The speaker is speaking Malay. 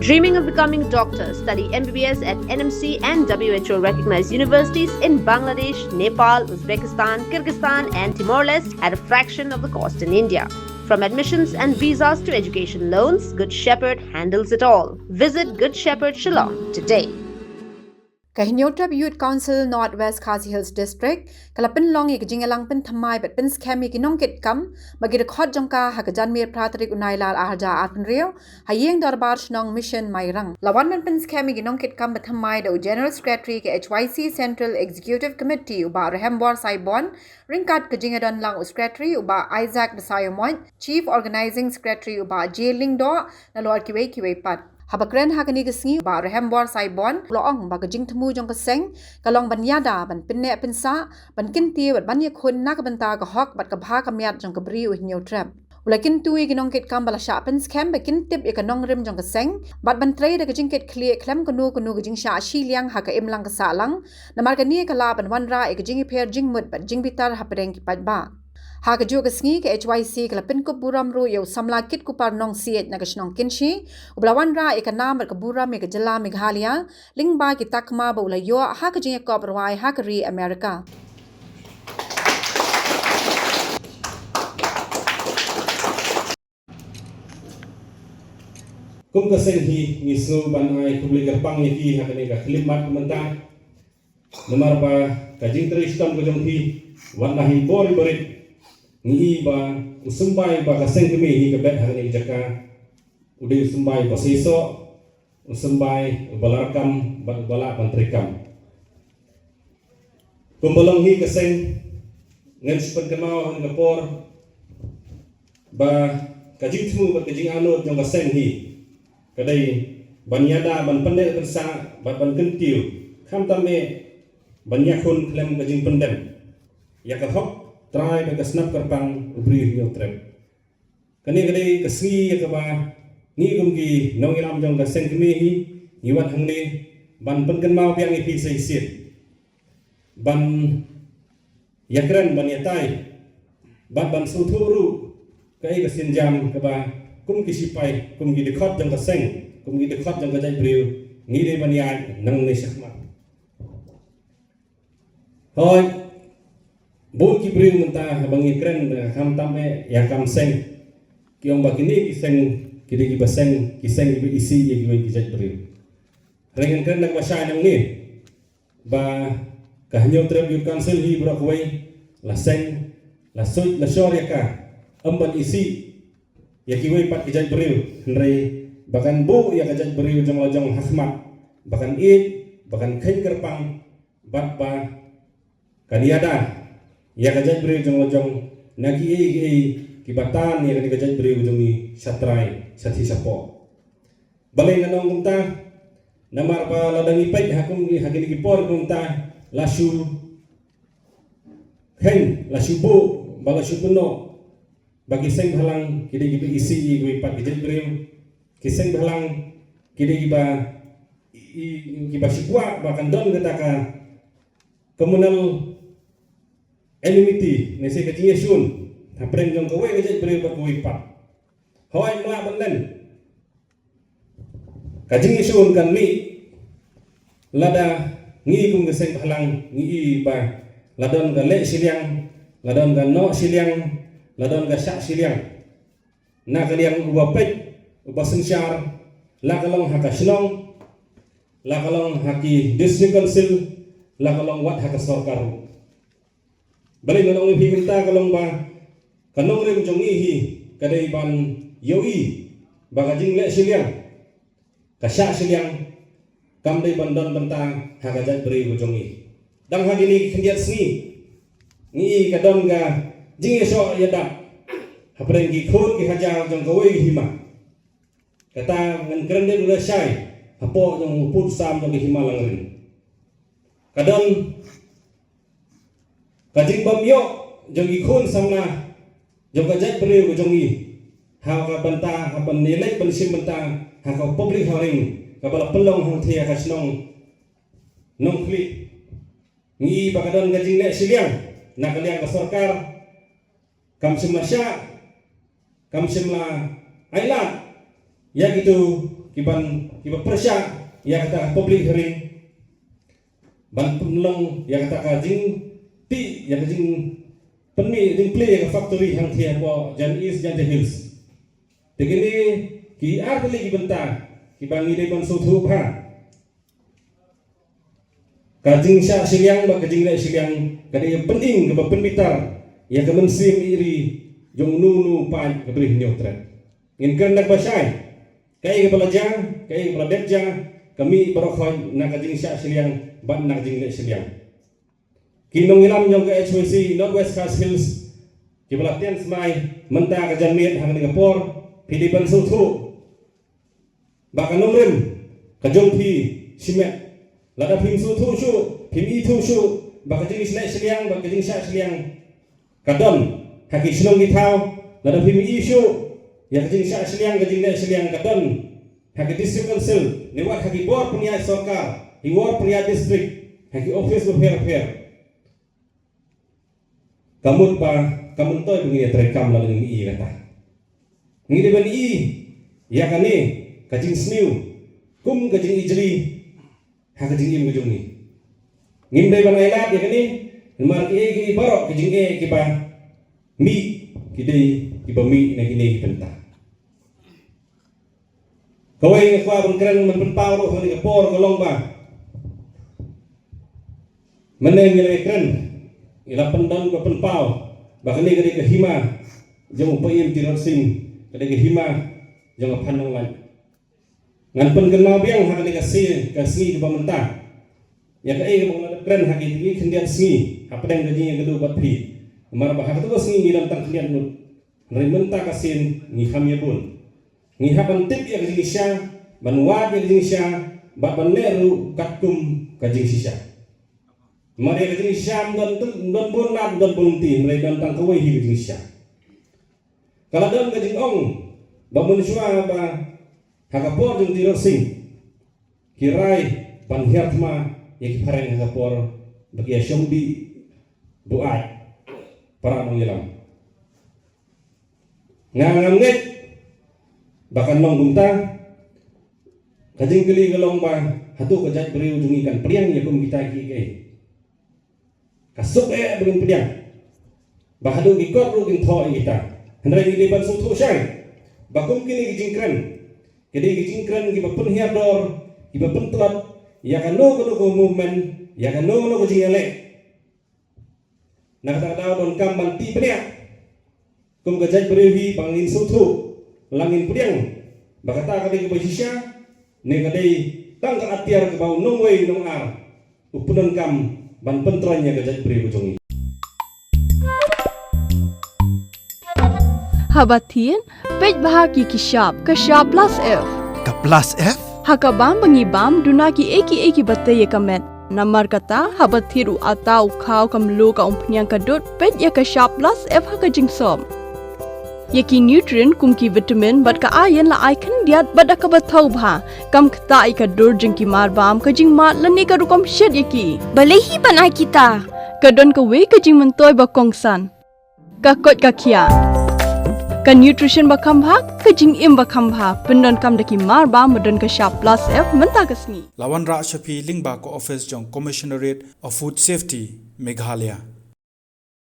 Dreaming of becoming a doctor? Study MBBS at NMC and WHO recognized universities in Bangladesh, Nepal, Uzbekistan, Kyrgyzstan, and Timor-Leste at a fraction of the cost in India. From admissions and visas to education loans, Good Shepherd handles it all. Visit Good Shepherd Shillong today. Kahinyotra Youth Council Northwest Khasi Hills District kalapin long ikjingalang pen thamai bet pen scam ikinong kit kam bagi rekhod jongka hakajan mir pratrik unailal aharja arpen rio hayeng darbar shnong mission mairang lawan pen scam ikinong kit kam bet thamai do General Secretary ke HYC Central Executive Committee uba Rahembor Saibon ringkat kejingadon lang Secretary uba Isaac Desayomoy Chief Organizing Secretary uba Jailing do nalor kiwe pat Habakren hakani kesengi ba Rahembor Saibon loong ba kejing temu jong keseng kalong banyada ban pinne pinsa ban kinti bat banya khun nak banta ka hok bat ka bha ka miat jong ka bri u new trap ulakin tui ginong kit kam bala sha pen scam ba kin tip ekanong rim jong keseng bat ban trade da kejing kit clear klem kunu kejing sha shi liang ha ka im lang ka sa lang namar ka ni ka la ban wanra e kejing pher jing mut bat jing bitar hapreng ki pat ba ha ka jo kesengi ke HYC kalapin ko buram ro yo samla kit ku par nong siet na kasnong kinshi ublawan ra ikanam ka buram me ka jala meghalaya lingba ki takma ba ula yo ha ka jing ko barwai ha ka ri America kum kaseng hi ngisu banai kubli gapang yaki ha ka ni ka klimat menta namar ba ka jing tristam ko jong hi wallahi bori bori ni ba usumbai ba kaseng kemi hi ka bet hari jaka udi usumbai ba seso usumbai balarkam ba bala pantrikam kumbolong hi kaseng ngen spen kemau han kapor ba kajitmu ba kajing anut jong kaseng hi kadai banyada ban pendek tersa ba ban kentiu kham tame banyakun klem kajing pendem ya ka hok try ba kasnap karpang ubri new trap kani kadai kasngi ya ba ngi gumgi nongilam jong ka sengkmi hi niwat hangne ban penken mau piang ipi seisit ban yakran ban yatai ban suthuru kai ka sinjam ka ba kum kisipai kum gi dekhot jong ka seng kum gi dekhot jong ka jai briu ngi de ban ya nang ne sakma hoi Bun ki bring mentah bangi kren ham tame ya kam seng kiong bakini kiseng kidi ki baseng kiseng ki isi ye ki jaj bring rengen kren nak wasai nang ni ba kahnyo trap youth council hi bro koi la seng la sut la shor ya ka amban isi ya ki wei pat ki jaj bring nrei bakan bu ya ka jaj bring jong lojong hasmat bakan it bakan khain kerpang bat ba kaniada ya kajat beri ujung ujung nagi kibatan ya kajat beri ujung ni satrai sathi sapo balai nanong kumta namar pa ladang ipait hakum ni hagini kipor kumta lasu hen lasu bu balasu peno bagi seng halang kidi gibi isi gui pat kajat beri kiseng halang kidi giba sikwa bahkan don ketaka komunal enmity nese kecing yesun hapreng jong kowe kejat beri bat kowe pat hoi mla benden kajing yesun kan mi lada ngi kum geseng halang ngi ba ladon ga le siliang ladon ga no siliang ladon ga syak siliang na kaliang uba pet uba sensyar la kalong hakasnong la kalong haki district council la kalong wat hakasarkar balik ngalong ipi kita kalong ba kanong rim jong ihi kadai ban yoi ba kajing le siliang kasya siliang kam dai bandon bentang hakajat beri jong i dang hagini kendiat sengi ngi kadon ga jing eso yada hapreng gi khot gi haja jong kowe gi hima kata ngan krende ula syai hapo jong put sam jong hima lang rin kadon kajing bamyo jong ikhun samna jong kajat beri jong i ha ka banta ha ban nilai ban sim banta ha ka public hearing ka bala pelong hang thia ka snong nong kli ngi bakadon kajing le siliang na kaliang ka sarkar kam simasya kam simla ailat ya gitu kiban persya ya kata public hearing ban penlong ya kata jing ti ya jing penmi jing play ya factory hang thia po jan east jan the hills tegini ki artli kibenta kiban ni ban suthu pha kajing sya siliang ba kajing le siliang kadai pening ke penmitar ya kemensim iri jong nunu pan ke beri nyotret ngin kan nak basai kai ke pelajar kai ke pelajar kami berokoi nak kajing sya siliang ban nak jing le siliang kinong ilam nyong ke HWC Northwest Khas Hills ki pelatihan semai menta ke janmiet hang Singapore pilipan suthu ba kanongrim kajong pi simet lada phim suthu shu phim i thu shu ba kajing le siliang ba kajing sya siliang kadon haki sinong githau lada phim i shu ya kajing sya siliang kajing le siliang kadon haki district council lewat haki board punya sarkar di ward punya district haki office of fair kamun toy bengi terekam lalu ngi kata ngi de ban i ya kane kajing sniu kum kajing ijri ha kajing im gujung ni ngim de ban ailat ya kane mar ki barok kajing ki ba mi ki ba mi na kini penta kawai kwa ban kran man pau ro ni por kolong ba meneng ni kran ila pendon ko penpau bahkan ni ke hima jong payim tirot sing ke hima jong panong lan ngan pen kenal biang ha ke si di pemerintah ya ke mong kren ha ni kendian si apa deng gaji gedu bat pi mar bah tu singi dalam tang kendian nut rementah kasin ni hamya bun ni haban tip ya gaji sya banwat ya gaji sya ba baneru katum gaji sya mereka jenis Syam dan bonat dan bonti mereka tentang kawai hidup jenis Syam. Kalau dalam kajing ong, bangun syua ba hagapor jeng tiror sing kirai panhiatma yang kipareng hagapor bagi asyombi buat para mengilam. Ngangamnet bahkan long gunta kajing keli gelong ba hatu kajat beri ujungikan priang ya kum kita kikai. Kasuk dengan pedang bahadu gikot ru gin tho kita hendrai di depan suthu syai bakum kini gijingkran kedi gijingkran gi bapun hiador gi bapun telat ya kan no ko movement ya kan no ko jingale nak tak daw don kam ban ti pedang kum gajaj berewi bangin suthu langin pedang bakata kali gi basisya ne kadai tang ka atiar ke bau nongwei nong ar upunan kam ban pentranya gajat beri ujungi. Habatin, pej bahagi kishap plus F. Ka plus F? Hakabam bangibam dunaki eki bataya kamet. Namar kata habatiru atau kau kamlu ka umpnyang kadut pej ya kishap plus F hakajing som. Yaki nutrient kumki vitamin bat ka ayan la icon diat bada ka bathau bha kam kta ika dur jingki marbam ka jing mat lani ka rukom shed yaki balehi banai kita kadon ka we ka jing mentoy ba kongsan ka kot ka kia ka nutrition ba khambha ka jing im ba khambha pendon kam daki marbam madon ka sharp plus F menta ka sngi Lawan Ra Shafi lingba ko office jong commissionerate of food safety Meghalaya